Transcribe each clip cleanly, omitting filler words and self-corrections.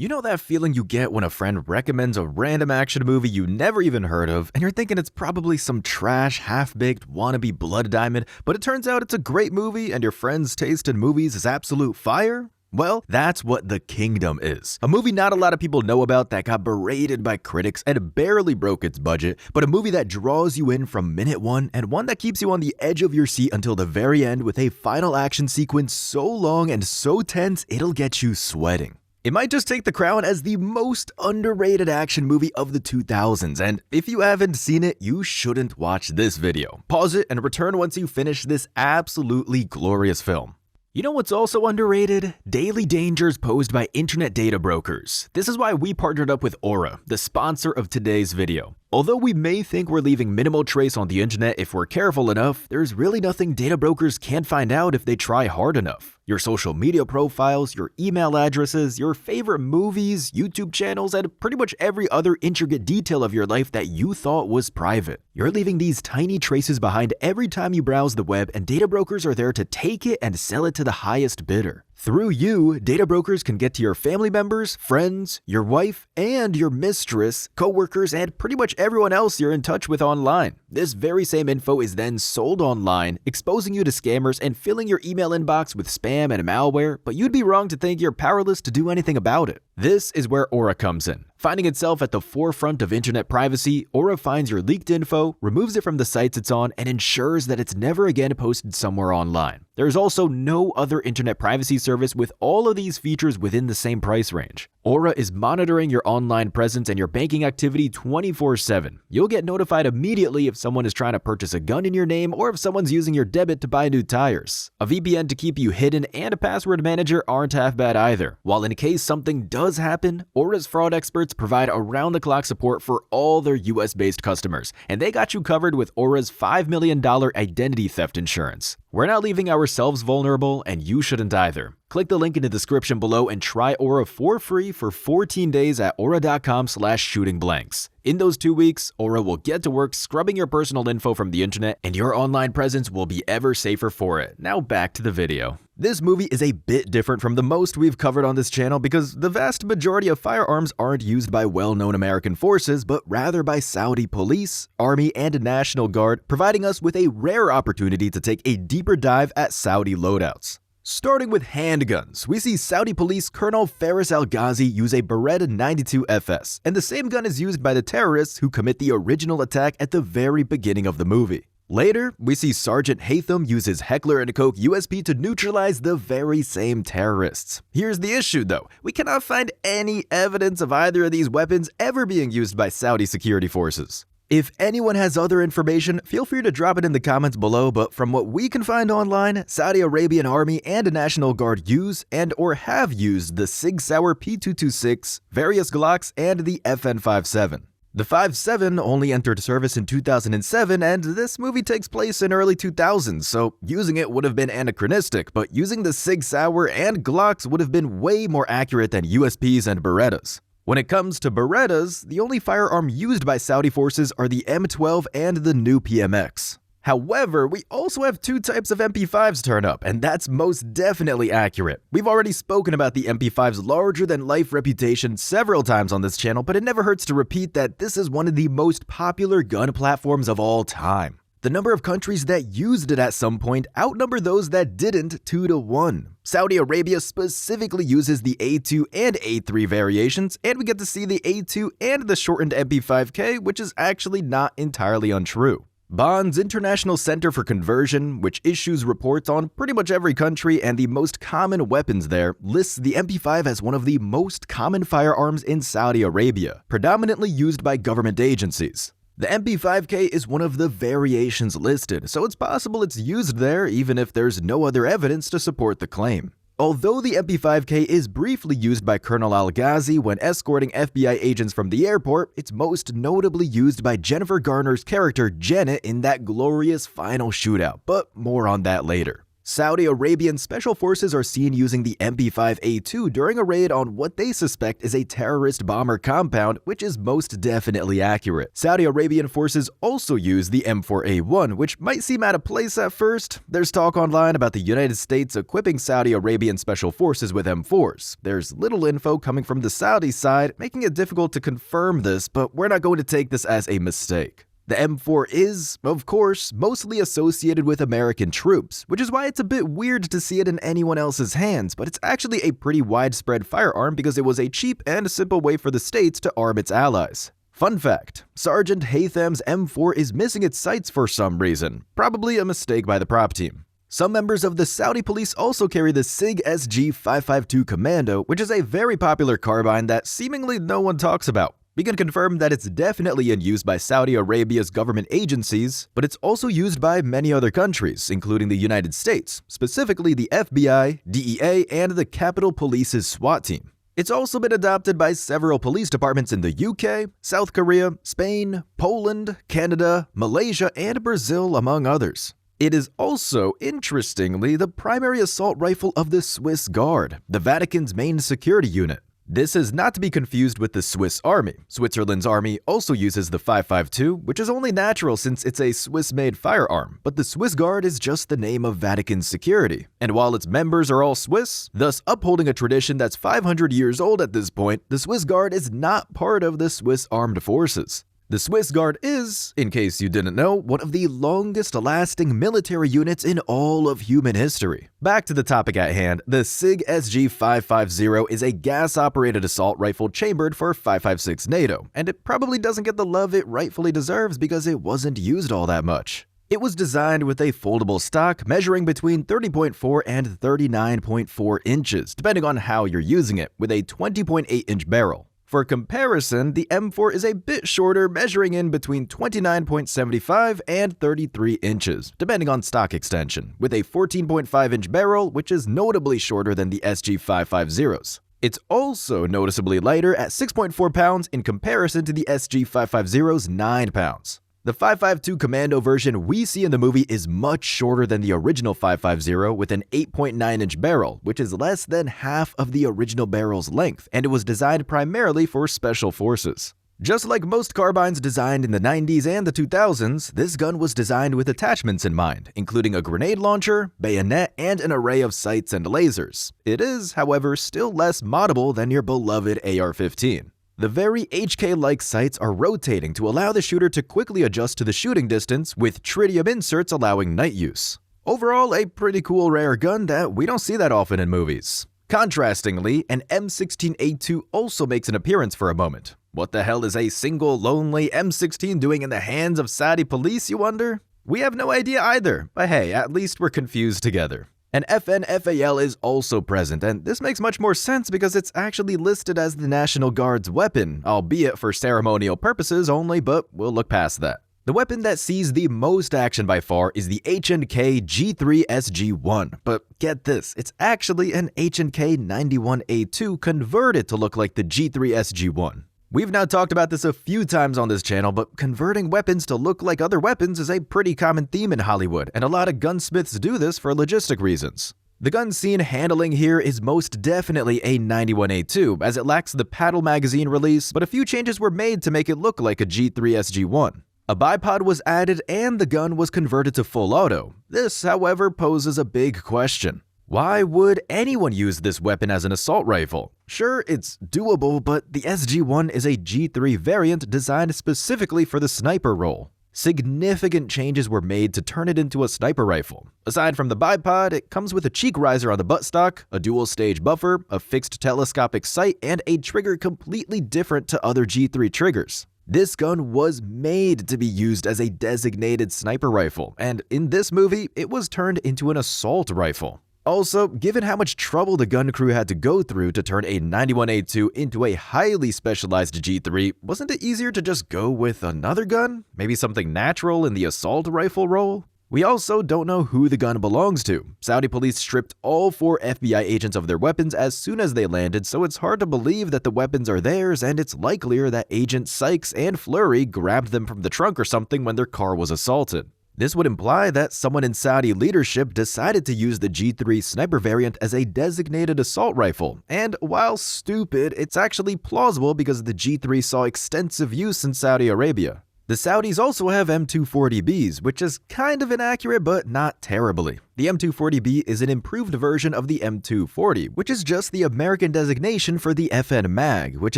You know that feeling you get when a friend recommends a random action movie you never even heard of, and you're thinking it's probably some trash, half-baked, wannabe Blood Diamond, but it turns out it's a great movie and your friend's taste in movies is absolute fire? Well, that's what The Kingdom is. A movie not a lot of people know about that got berated by critics and barely broke its budget, but a movie that draws you in from minute one and one that keeps you on the edge of your seat until the very end with a final action sequence so long and so tense it'll get you sweating. It might just take the crown as the most underrated action movie of the 2000s, and if you haven't seen it, you shouldn't watch this video. Pause it and return once you finish this absolutely glorious film. You know what's also underrated? Daily dangers posed by internet data brokers. This is why we partnered up with Aura, the sponsor of today's video. Although we may think we're leaving minimal trace on the internet if we're careful enough, there's really nothing data brokers can't find out if they try hard enough. Your social media profiles, your email addresses, your favorite movies, YouTube channels, and pretty much every other intricate detail of your life that you thought was private. You're leaving these tiny traces behind every time you browse the web, and data brokers are there to take it and sell it to the highest bidder. Through you, data brokers can get to your family members, friends, your wife, and your mistress, coworkers, and pretty much everyone else you're in touch with online. This very same info is then sold online, exposing you to scammers and filling your email inbox with spam and malware, but you'd be wrong to think you're powerless to do anything about it. This is where Aura comes in. Finding itself at the forefront of internet privacy, Aura finds your leaked info, removes it from the sites it's on, and ensures that it's never again posted somewhere online. There's also no other internet privacy service with all of these features within the same price range. Aura is monitoring your online presence and your banking activity 24/7. You'll get notified immediately if someone is trying to purchase a gun in your name or if someone's using your debit to buy new tires. A VPN to keep you hidden and a password manager aren't half bad either. While in case something does happen, Aura's fraud experts provide around-the-clock support for all their US-based customers, and they got you covered with Aura's $5 million identity theft insurance. We're not leaving ourselves vulnerable, and you shouldn't either. Click the link in the description below and try Aura for free for 14 days at aura.com/shootingblanks. In those 2 weeks, Aura will get to work scrubbing your personal info from the internet, and your online presence will be ever safer for it. Now back to the video. This movie is a bit different from the most we've covered on this channel because the vast majority of firearms aren't used by well-known American forces, but rather by Saudi police, army, and National Guard, providing us with a rare opportunity to take a deeper dive at Saudi loadouts. Starting with handguns, we see Saudi police Colonel Faris Al-Ghazi use a Beretta 92 FS, and the same gun is used by the terrorists who commit the original attack at the very beginning of the movie. Later, we see Sergeant Hatham use his Heckler & Koch USP to neutralize the very same terrorists. Here's the issue though, we cannot find any evidence of either of these weapons ever being used by Saudi security forces. If anyone has other information, feel free to drop it in the comments below, but from what we can find online, Saudi Arabian Army and National Guard use and or have used the Sig Sauer P226, various Glocks, and the FN57. The 5.7 only entered service in 2007, and this movie takes place in early 2000s, so using it would have been anachronistic, but using the Sig Sauer and Glocks would have been way more accurate than USPs and Berettas. When it comes to Berettas, the only firearm used by Saudi forces are the M12 and the new PMX. However, we also have two types of MP5s turn up, and that's most definitely accurate. We've already spoken about the MP5's larger-than-life reputation several times on this channel, but it never hurts to repeat that this is one of the most popular gun platforms of all time. The number of countries that used it at some point outnumber those that didn't 2-to-1. Saudi Arabia specifically uses the A2 and A3 variations, and we get to see the A2 and the shortened MP5K, which is actually not entirely untrue. Bond's International Center for Conversion, which issues reports on pretty much every country and the most common weapons there, lists the MP5 as one of the most common firearms in Saudi Arabia, predominantly used by government agencies. The MP5K is one of the variations listed, so it's possible it's used there even if there's no other evidence to support the claim. Although the MP5K is briefly used by Colonel Al-Ghazi when escorting FBI agents from the airport, it's most notably used by Jennifer Garner's character Janet in that glorious final shootout, but more on that later. Saudi Arabian special forces are seen using the MP5A2 during a raid on what they suspect is a terrorist bomber compound, which is most definitely accurate. Saudi Arabian forces also use the M4A1, which might seem out of place at first. There's talk online about the United States equipping Saudi Arabian special forces with M4s. There's little info coming from the Saudi side, making it difficult to confirm this, but we're not going to take this as a mistake. The M4 is, of course, mostly associated with American troops, which is why it's a bit weird to see it in anyone else's hands, but it's actually a pretty widespread firearm because it was a cheap and simple way for the states to arm its allies. Fun fact, Sergeant Haytham's M4 is missing its sights for some reason, probably a mistake by the prop team. Some members of the Saudi police also carry the SIG SG-552 Commando, which is a very popular carbine that seemingly no one talks about. We can confirm that it's definitely in use by Saudi Arabia's government agencies, but it's also used by many other countries, including the United States, specifically the FBI, DEA, and the Capitol Police's SWAT team. It's also been adopted by several police departments in the UK, South Korea, Spain, Poland, Canada, Malaysia, and Brazil, among others. It is also, interestingly, the primary assault rifle of the Swiss Guard, the Vatican's main security unit. This is not to be confused with the Swiss Army. Switzerland's army also uses the 5.52, which is only natural since it's a Swiss-made firearm, but the Swiss Guard is just the name of Vatican security. And while its members are all Swiss, thus upholding a tradition that's 500 years old at this point, the Swiss Guard is not part of the Swiss Armed Forces. The Swiss Guard is, in case you didn't know, one of the longest-lasting military units in all of human history. Back to the topic at hand, the SIG SG-550 is a gas-operated assault rifle chambered for 5.56 NATO, and it probably doesn't get the love it rightfully deserves because it wasn't used all that much. It was designed with a foldable stock measuring between 30.4 and 39.4 inches, depending on how you're using it, with a 20.8-inch barrel. For comparison, the M4 is a bit shorter, measuring in between 29.75 and 33 inches, depending on stock extension, with a 14.5-inch barrel, which is notably shorter than the SG-550's. It's also noticeably lighter at 6.4 pounds in comparison to the SG-550's 9 pounds. The 5.52 Commando version we see in the movie is much shorter than the original 5.50 with an 8.9-inch barrel, which is less than half of the original barrel's length, and it was designed primarily for special forces. Just like most carbines designed in the 90s and the 2000s, this gun was designed with attachments in mind, including a grenade launcher, bayonet, and an array of sights and lasers. It is, however, still less moddable than your beloved AR-15. The very HK-like sights are rotating to allow the shooter to quickly adjust to the shooting distance, with tritium inserts allowing night use. Overall, a pretty cool rare gun that we don't see that often in movies. Contrastingly, an M16A2 also makes an appearance for a moment. What the hell is a single, lonely M16 doing in the hands of Saudi police, you wonder? We have no idea either, but hey, at least we're confused together. An FNFAL is also present, and this makes much more sense because it's actually listed as the National Guard's weapon, albeit for ceremonial purposes only, but we'll look past that. The weapon that sees the most action by far is the H&K G3SG1, but get this, it's actually an H&K 91A2 converted to look like the G3SG1. We've now talked about this a few times on this channel, but converting weapons to look like other weapons is a pretty common theme in Hollywood, and a lot of gunsmiths do this for logistic reasons. The gun seen handling here is most definitely a 91A2, as it lacks the paddle magazine release, but a few changes were made to make it look like a G3SG1. A bipod was added and the gun was converted to full auto. This, however, poses a big question. Why would anyone use this weapon as an assault rifle? Sure, it's doable, but the SG-1 is a G3 variant designed specifically for the sniper role. Significant changes were made to turn it into a sniper rifle. Aside from the bipod, it comes with a cheek riser on the buttstock, a dual-stage buffer, a fixed telescopic sight, and a trigger completely different to other G3 triggers. This gun was made to be used as a designated sniper rifle, and in this movie, it was turned into an assault rifle. Also, given how much trouble the gun crew had to go through to turn a 91A2 into a highly specialized G3, wasn't it easier to just go with another gun? Maybe something natural in the assault rifle role? We also don't know who the gun belongs to. Saudi police stripped all 4 FBI agents of their weapons as soon as they landed, so it's hard to believe that the weapons are theirs, and it's likelier that Agents Sykes and Fleury grabbed them from the trunk or something when their car was assaulted. This would imply that someone in Saudi leadership decided to use the G3 sniper variant as a designated assault rifle, and while stupid, it's actually plausible because the G3 saw extensive use in Saudi Arabia. The Saudis also have M240Bs, which is kind of inaccurate, but not terribly. The M240B is an improved version of the M240, which is just the American designation for the FN Mag, which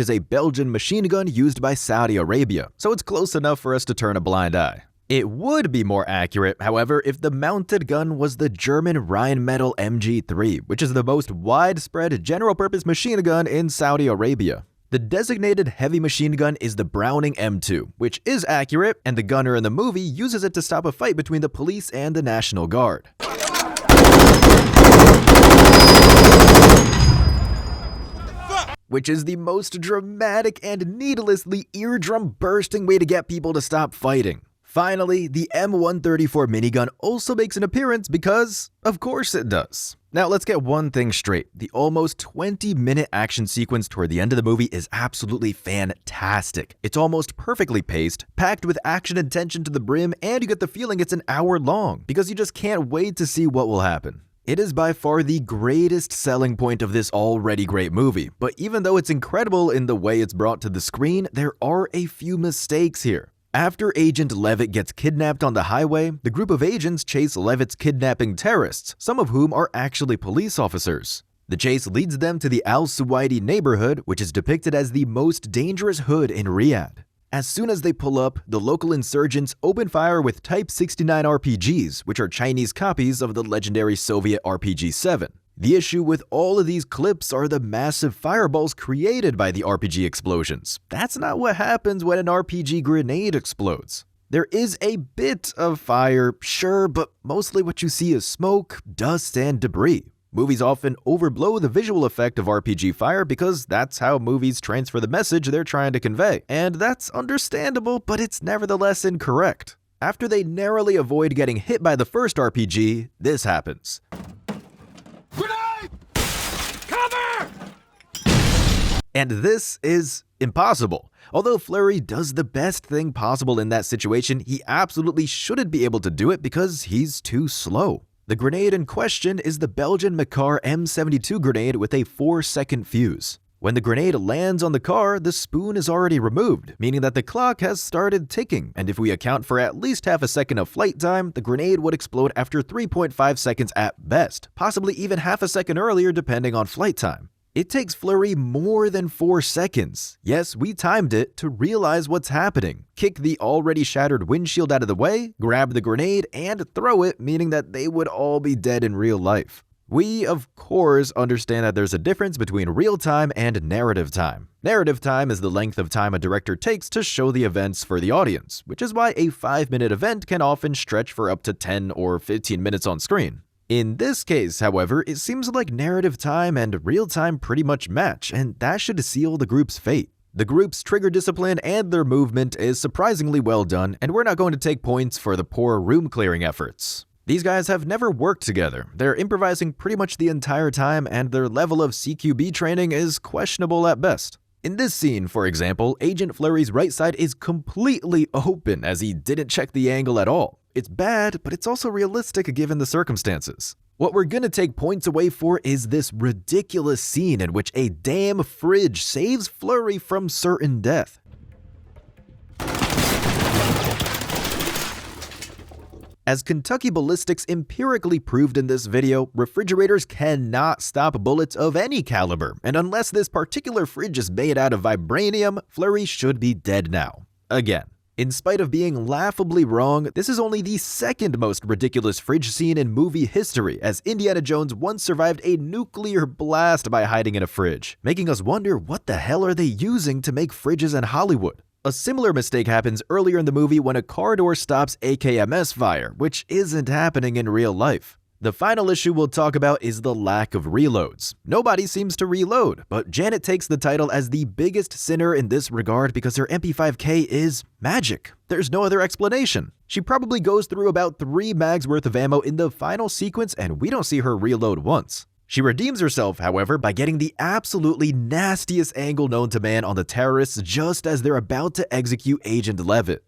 is a Belgian machine gun used by Saudi Arabia, so it's close enough for us to turn a blind eye. It would be more accurate, however, if the mounted gun was the German Rheinmetall MG3, which is the most widespread general-purpose machine gun in Saudi Arabia. The designated heavy machine gun is the Browning M2, which is accurate, and the gunner in the movie uses it to stop a fight between the police and the National Guard. Which is the most dramatic and needlessly eardrum-bursting way to get people to stop fighting. Finally, the M134 minigun also makes an appearance because, of course it does. Now let's get one thing straight. The almost 20-minute action sequence toward the end of the movie is absolutely fantastic. It's almost perfectly paced, packed with action and tension to the brim, and you get the feeling it's an hour long because you just can't wait to see what will happen. It is by far the greatest selling point of this already great movie, but even though it's incredible in the way it's brought to the screen, there are a few mistakes here. After Agent Levitt gets kidnapped on the highway, the group of agents chase Levitt's kidnapping terrorists, some of whom are actually police officers. The chase leads them to the Al Suwaidi neighborhood, which is depicted as the most dangerous hood in Riyadh. As soon as they pull up, the local insurgents open fire with Type 69 RPGs, which are Chinese copies of the legendary Soviet RPG-7. The issue with all of these clips are the massive fireballs created by the RPG explosions. That's not what happens when an RPG grenade explodes. There is a bit of fire, sure, but mostly what you see is smoke, dust, and debris. Movies often overblow the visual effect of RPG fire because that's how movies transfer the message they're trying to convey. And that's understandable, but it's nevertheless incorrect. After they narrowly avoid getting hit by the first RPG, this happens. Grenade! Cover! And this is impossible. Although Fleury does the best thing possible in that situation, he absolutely shouldn't be able to do it because he's too slow. The grenade in question is the Belgian Makar M72 grenade with a 4-second fuse. When the grenade lands on the car, the spoon is already removed, meaning that the clock has started ticking, and if we account for at least half a second of flight time, the grenade would explode after 3.5 seconds at best, possibly even half a second earlier depending on flight time. It takes Fleury more than 4 seconds. Yes, we timed it to realize what's happening. Kick the already shattered windshield out of the way, grab the grenade, and throw it, meaning that they would all be dead in real life. We, of course, understand that there's a difference between real time and narrative time. Narrative time is the length of time a director takes to show the events for the audience, which is why a 5-minute event can often stretch for up to 10 or 15 minutes on screen. In this case, however, it seems like narrative time and real time pretty much match, and that should seal the group's fate. The group's trigger discipline and their movement is surprisingly well done, and we're not going to take points for the poor room clearing efforts. These guys have never worked together. They're improvising pretty much the entire time, and their level of CQB training is questionable at best. In this scene, for example, Agent Fleury's right side is completely open as he didn't check the angle at all. It's bad, but it's also realistic given the circumstances. What we're gonna take points away for is this ridiculous scene in which a damn fridge saves Fleury from certain death. As Kentucky Ballistics empirically proved in this video, refrigerators cannot stop bullets of any caliber, and unless this particular fridge is made out of vibranium, Fleury should be dead now. Again. In spite of being laughably wrong, this is only the second most ridiculous fridge scene in movie history, as Indiana Jones once survived a nuclear blast by hiding in a fridge, making us wonder what the hell are they using to make fridges in Hollywood. A similar mistake happens earlier in the movie when a car door stops AKMS fire, which isn't happening in real life. The final issue we'll talk about is the lack of reloads. Nobody seems to reload, but Janet takes the title as the biggest sinner in this regard because her MP5K is magic. There's no other explanation. She probably goes through about 3 mags worth of ammo in the final sequence, and we don't see her reload once. She redeems herself, however, by getting the absolutely nastiest angle known to man on the terrorists just as they're about to execute Agent Levitt.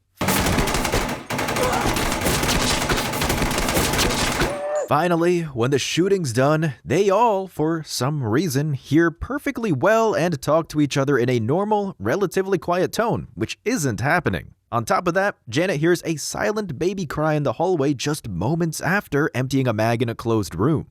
Finally, when the shooting's done, they all, for some reason, hear perfectly well and talk to each other in a normal, relatively quiet tone, which isn't happening. On top of that, Janet hears a silent baby cry in the hallway just moments after emptying a mag in a closed room.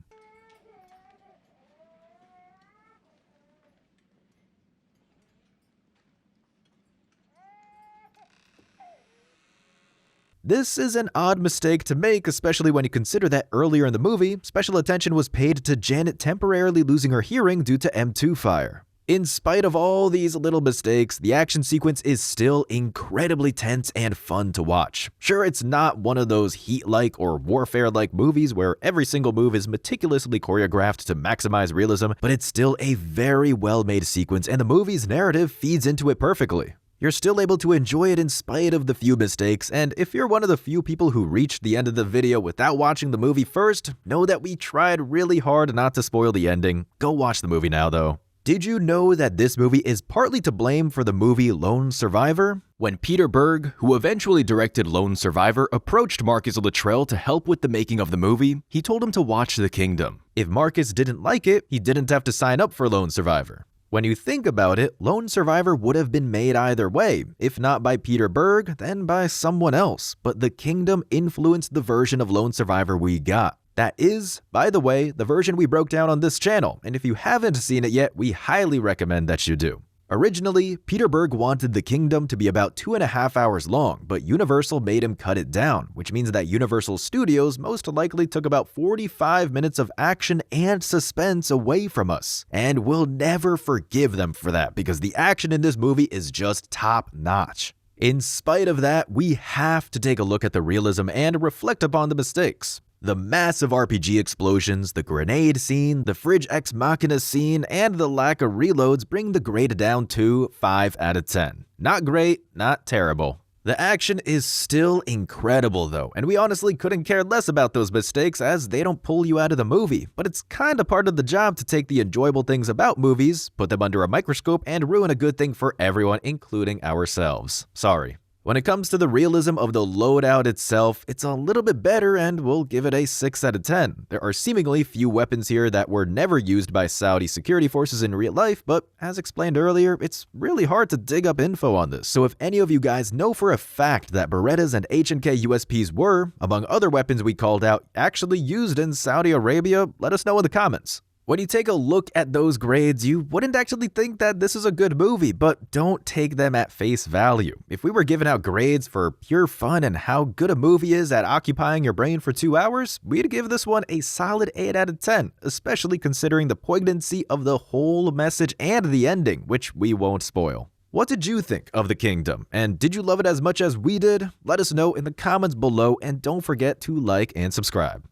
This is an odd mistake to make, especially when you consider that earlier in the movie, special attention was paid to Janet temporarily losing her hearing due to M2 fire. In spite of all these little mistakes, the action sequence is still incredibly tense and fun to watch. Sure, it's not one of those Heat-like or Warfare-like movies where every single move is meticulously choreographed to maximize realism, but it's still a very well-made sequence and the movie's narrative feeds into it perfectly. You're still able to enjoy it in spite of the few mistakes, and if you're one of the few people who reached the end of the video without watching the movie first, know that we tried really hard not to spoil the ending. Go watch the movie now though. Did you know that this movie is partly to blame for the movie Lone Survivor? When Peter Berg, who eventually directed Lone Survivor, approached Marcus Luttrell to help with the making of the movie, he told him to watch The Kingdom. If Marcus didn't like it, he didn't have to sign up for Lone Survivor. When you think about it, Lone Survivor would have been made either way, if not by Peter Berg, then by someone else, but The Kingdom influenced the version of Lone Survivor we got. That is, by the way, the version we broke down on this channel, and if you haven't seen it yet, we highly recommend that you do. Originally, Peter Berg wanted The Kingdom to be about 2.5 hours long, but Universal made him cut it down, which means that Universal Studios most likely took about 45 minutes of action and suspense away from us. And we'll never forgive them for that, because the action in this movie is just top-notch. In spite of that, we have to take a look at the realism and reflect upon the mistakes. The massive RPG explosions, the grenade scene, the fridge ex machina scene, and the lack of reloads bring the grade down to 5 out of 10. Not great, not terrible. The action is still incredible though, and we honestly couldn't care less about those mistakes as they don't pull you out of the movie, but it's kinda part of the job to take the enjoyable things about movies, put them under a microscope, and ruin a good thing for everyone, including ourselves. Sorry. When it comes to the realism of the loadout itself, it's a little bit better and we'll give it a 6 out of 10. There are seemingly few weapons here that were never used by Saudi security forces in real life, but as explained earlier, it's really hard to dig up info on this. So if any of you guys know for a fact that Berettas and H&K USPs were, among other weapons we called out, actually used in Saudi Arabia, let us know in the comments. When you take a look at those grades, you wouldn't actually think that this is a good movie, but don't take them at face value. If we were giving out grades for pure fun and how good a movie is at occupying your brain for 2 hours, we'd give this one a solid 8 out of 10, especially considering the poignancy of the whole message and the ending, which we won't spoil. What did you think of The Kingdom? And did you love it as much as we did? Let us know in the comments below, and don't forget to like and subscribe.